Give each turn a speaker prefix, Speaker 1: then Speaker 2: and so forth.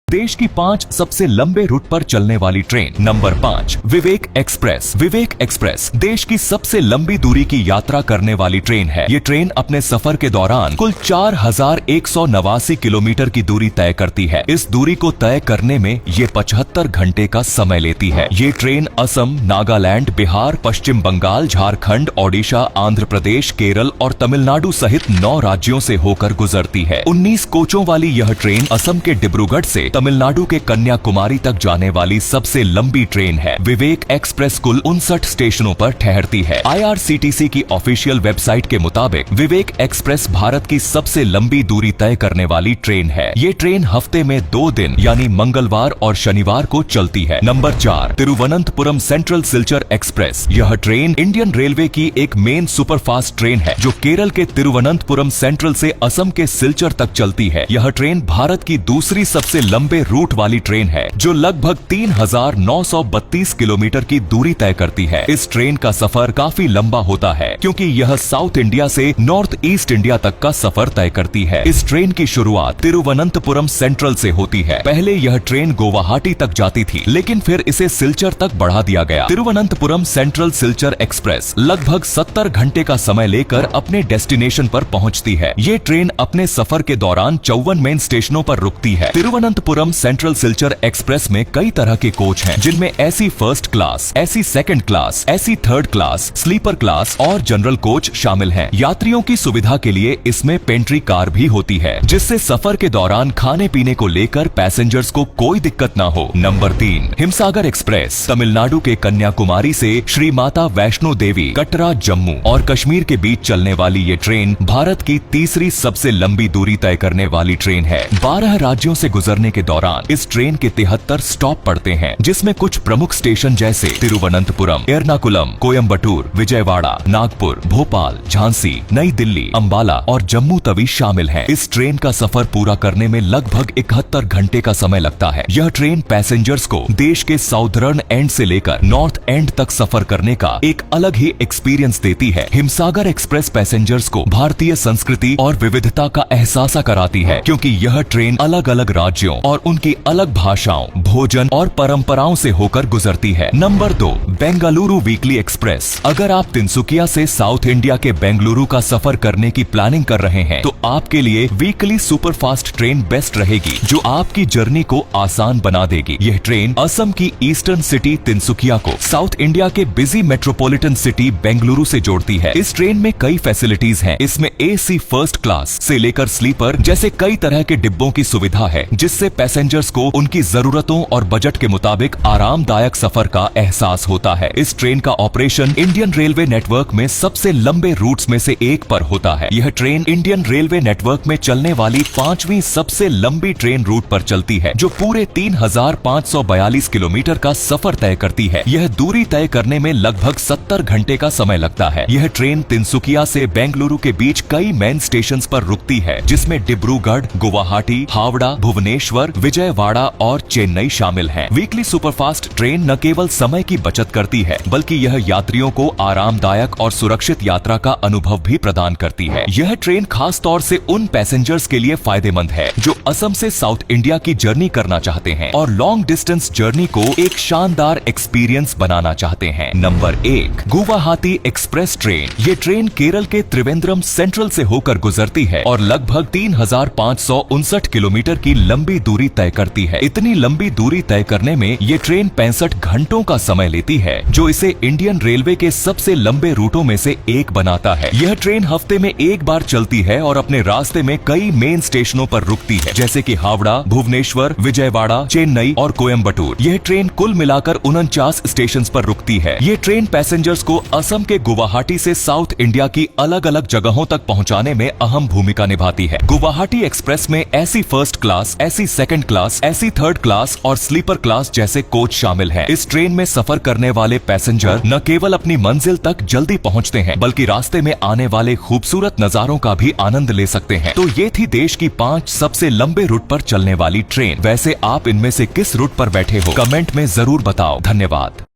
Speaker 1: देश की 5 सबसे लंबे रूट पर चलने वाली ट्रेन। नंबर 5, विवेक एक्सप्रेस। विवेक एक्सप्रेस देश की सबसे लंबी दूरी की यात्रा करने वाली ट्रेन है। ये ट्रेन अपने सफर के दौरान कुल 4189 किलोमीटर की दूरी तय करती है। इस दूरी को तय करने में ये 75 घंटे का समय लेती है। ये ट्रेन असम, नागालैंड, बिहार, पश्चिम बंगाल, झारखंड, ओडिशा, आंध्र प्रदेश, केरल और तमिलनाडु सहित 9 राज्यों से होकर गुजरती है। 19 कोचों वाली यह ट्रेन असम के डिब्रूगढ़ से तमिलनाडु के कन्याकुमारी तक जाने वाली सबसे लंबी ट्रेन है। विवेक एक्सप्रेस कुल 59 स्टेशनों पर ठहरती है। IRCTC की ऑफिशियल वेबसाइट के मुताबिक विवेक एक्सप्रेस भारत की सबसे लंबी दूरी तय करने वाली ट्रेन है। ये ट्रेन हफ्ते में 2 दिन यानी मंगलवार और शनिवार को चलती है। Number 4, Thiruvananthapuram central Silchar express. यह ट्रेन इंडियन रेलवे की एक मेन सुपरफास्ट ट्रेन है जो केरल के तिरुवनंतपुरम सेंट्रल से असम के सिलचर तक चलती है। यह ट्रेन भारत की दूसरी सबसे लंबे रूट वाली ट्रेन है जो लगभग 3932 किलोमीटर की दूरी तय करती है। इस ट्रेन का सफर काफी लंबा होता है क्योंकि यह साउथ इंडिया से नॉर्थ ईस्ट इंडिया तक का सफर तय करती है। इस ट्रेन की शुरुआत तिरुवनंतपुरम सेंट्रल से होती है। पहले यह ट्रेन गुवाहाटी तक जाती थी लेकिन फिर इसे सिलचर तक बढ़ा दिया गया। तिरुवनंतपुरम सेंट्रल सिलचर एक्सप्रेस लगभग 70 घंटे का समय लेकर अपने डेस्टिनेशन पर पहुंचती है। ये ट्रेन अपने सफर के दौरान 54 मेन स्टेशनों पर रुकती है। तिरुवनंतपुरम सेंट्रल सिलचर एक्सप्रेस में कई तरह के कोच हैं जिनमें AC first class, AC second class, AC third class, sleeper class और जनरल कोच शामिल हैं। यात्रियों की सुविधा के लिए इसमें पेंट्री कार भी होती है जिससे सफर के दौरान खाने पीने को लेकर पैसेंजर्स को कोई दिक्कत ना हो। Number 3, Himsagar express. तमिलनाडु के कन्याकुमारी से श्री माता वैष्णो देवी, कटरा, जम्मू और कश्मीर के बीच चलने वाली ये ट्रेन भारत की तीसरी सबसे लंबी दूरी तय करने वाली ट्रेन है। 12 राज्यों से गुजरने के दौरान इस ट्रेन के 73 स्टॉप पड़ते हैं जिसमें कुछ प्रमुख स्टेशन जैसे तिरुवनंतपुरम, एर्नाकुलम, कोयम्बटूर, विजयवाड़ा, नागपुर, भोपाल, झांसी, नई दिल्ली, अंबाला और जम्मू तवी शामिल हैं। इस ट्रेन का सफर पूरा करने में लगभग 71 घंटे का समय लगता है। यह ट्रेन पैसेंजर्स को देश के साउदर्न एंड से लेकर नॉर्थ एंड तक सफर करने का एक अलग ही एक्सपीरियंस देती है। हिमसागर एक्सप्रेस पैसेंजर्स को भारतीय संस्कृति और विविधता का एहसास कराती है क्योंकि यह ट्रेन अलग अलग राज्यों और उनकी अलग भाषाओं, भोजन और परंपराओं से होकर गुजरती है। Number 2, Bengaluru weekly express. अगर आप तिनसुकिया से साउथ इंडिया के बेंगलुरु का सफर करने की प्लानिंग कर रहे हैं तो आपके लिए वीकली सुपरफास्ट ट्रेन बेस्ट रहेगी जो आपकी जर्नी को आसान बना देगी। यह ट्रेन असम की ईस्टर्न सिटी तिनसुकिया को साउथ इंडिया के बिजी मेट्रोपॉलिटन सिटी बेंगलुरु से जोड़ती है। इस ट्रेन में कई फैसिलिटीज हैं। इसमें एसी फर्स्ट क्लास से लेकर स्लीपर जैसे कई तरह के डिब्बों की सुविधा है जिससे पैसेंजर्स को उनकी जरूरतों और बजट के मुताबिक आरामदायक सफर का एहसास होता है। इस ट्रेन का ऑपरेशन इंडियन रेलवे नेटवर्क में सबसे लंबे रूट्स में से एक पर होता है। यह ट्रेन इंडियन रेलवे नेटवर्क में चलने वाली 5वीं सबसे लंबी ट्रेन रूट पर चलती है जो पूरे 3542 किलोमीटर का सफर तय करती है। यह दूरी तय करने में लगभग 70 घंटे का समय लगता है। यह ट्रेन तिनसुकिया से बेंगलुरु के बीच कई मेन स्टेशन पर रुकती है जिसमें डिब्रूगढ़, गुवाहाटी, हावड़ा, भुवनेश्वर, विजयवाड़ा और चेन्नई शामिल हैं। वीकली सुपरफास्ट ट्रेन न केवल समय की बचत करती है बल्कि यह यात्रियों को आरामदायक और सुरक्षित यात्रा का अनुभव भी प्रदान करती है। यह ट्रेन खास तौर से उन पैसेंजर्स के लिए फायदेमंद है जो असम से साउथ इंडिया की जर्नी करना चाहते हैं और लॉन्ग डिस्टेंस जर्नी को एक शानदार एक्सपीरियंस बनाना चाहते हैं। Number 1, Guwahati express train. ये ट्रेन केरल के त्रिवेंद्रम सेंट्रल से होकर गुजरती है और लगभग 3559 किलोमीटर की लंबी दूरी तय करती है। इतनी लंबी दूरी तय करने में ये ट्रेन 65 घंटों का समय लेती है जो इसे इंडियन रेलवे के सबसे लंबे रूटों में से एक बनाता है। यह ट्रेन हफ्ते में एक बार चलती है और अपने रास्ते में कई मेन स्टेशनों पर रुकती है जैसे कि हावड़ा, भुवनेश्वर, विजयवाड़ा, चेन्नई और कोयम्बटूर। यह ट्रेन कुल मिलाकर 49 स्टेशन पर रुकती है। ये ट्रेन पैसेंजर्स को असम के गुवाहाटी से साउथ इंडिया की अलग अलग जगहों तक पहुँचाने में अहम भूमिका निभाती है। गुवाहाटी एक्सप्रेस में AC first class, AC second class, AC third class और स्लीपर क्लास जैसे कोच शामिल हैं। इस ट्रेन में सफर करने वाले पैसेंजर न केवल अपनी मंजिल तक जल्दी पहुंचते हैं बल्कि रास्ते में आने वाले खूबसूरत नजारों का भी आनंद ले सकते हैं। तो ये थी देश की 5 सबसे लंबे रूट पर चलने वाली ट्रेन। वैसे आप इनमें से किस रूट पर बैठे हो? कमेंट में जरूर बताओ। धन्यवाद।